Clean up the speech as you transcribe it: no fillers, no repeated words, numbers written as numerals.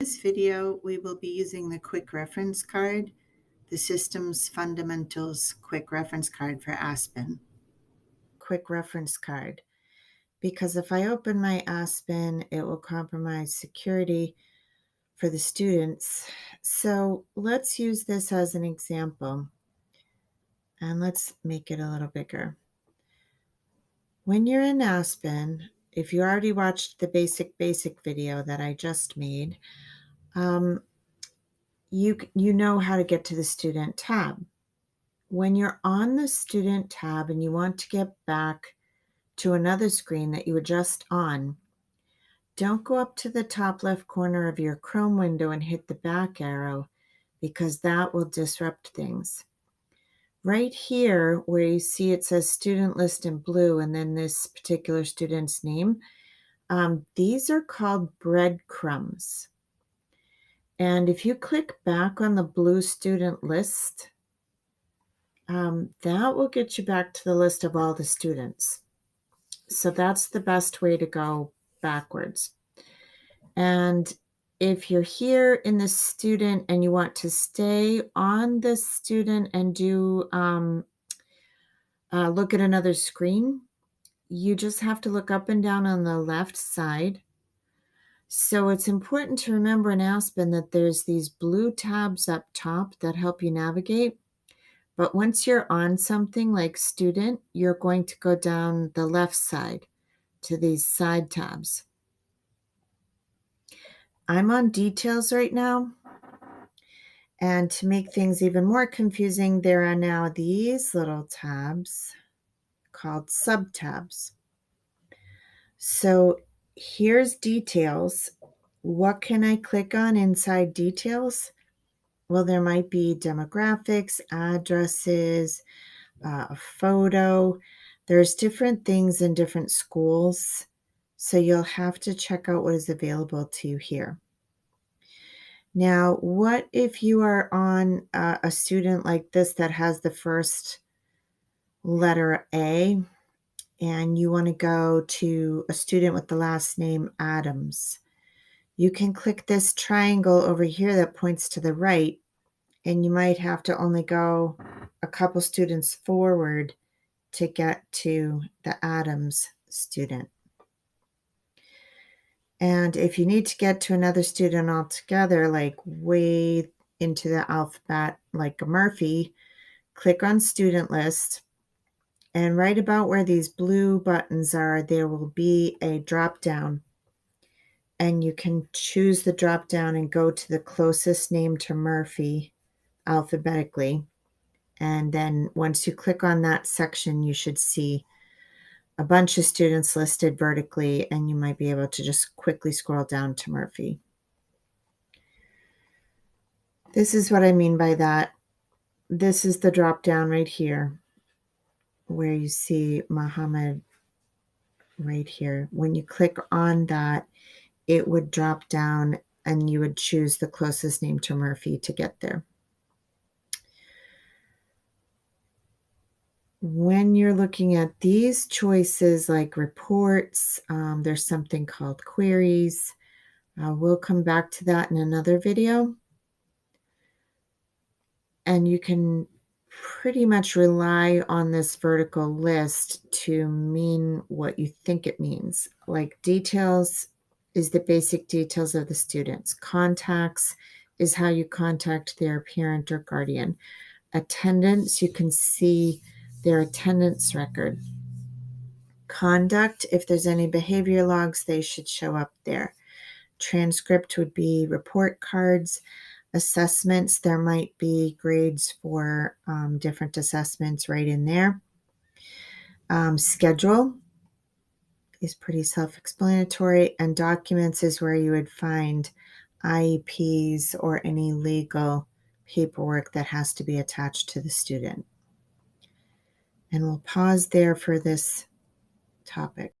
This video, we will be using the Quick Reference Card, the Systems Fundamentals Quick Reference Card for Aspen. Quick Reference Card, because if I open my Aspen, it will compromise security for the students. So let's use this as an example, and let's make it a little bigger. When you're in Aspen, if you already watched the basic video that I just made, you know how to get to the student tab. When you're on the student tab and you want to get back to another screen that you were just on, don't go up to the top left corner of your Chrome window and hit the back arrow, because that will disrupt things. Right here where you see it says student list in blue and then this particular student's name, these are called breadcrumbs. And if you click back on the blue student list, that will get you back to the list of all the students. So that's the best way to go backwards. And if you're here in the student and you want to stay on the student and do look at another screen, you just have to look up and down on the left side. So it's important to remember in Aspen that there's these blue tabs up top that help you navigate. But once you're on something like student, you're going to go down the left side to these side tabs. I'm on details right now. And to make things even more confusing, there are now these little tabs called subtabs. So here's details. What can I click on inside details? Well, there might be demographics, addresses, a photo. There's different things in different schools, so you'll have to check out what is available to you here. Now, what if you are on a student like this that has the first letter A, and you want to go to a student with the last name Adams? You can click this triangle over here that points to the right, and you might have to only go a couple students forward to get to the Adams student. And if you need to get to another student altogether, like way into the alphabet, like a Murphy, click on student list, and right about where these blue buttons are, there will be a drop down, and you can choose the drop down and go to the closest name to Murphy alphabetically. And then once you click on that section, you should see a bunch of students listed vertically, and you might be able to just quickly scroll down to Murphy. This is what I mean by that. This is the drop down right here where you see Muhammad right here. When you click on that, it would drop down and you would choose the closest name to Murphy to get there. When you're looking at these choices like reports, there's something called queries. We'll come back to that in another video. And you can pretty much rely on this vertical list to mean what you think it means. Like details is the basic details of the students. Contacts is how you contact their parent or guardian. Attendance, you can see their attendance record. Conduct, if there's any behavior logs, they should show up there. Transcript would be report cards. Assessments, there might be grades for different assessments right in there. Schedule is pretty self-explanatory, and documents is where you would find IEPs or any legal paperwork that has to be attached to the student. And we'll pause there for this topic.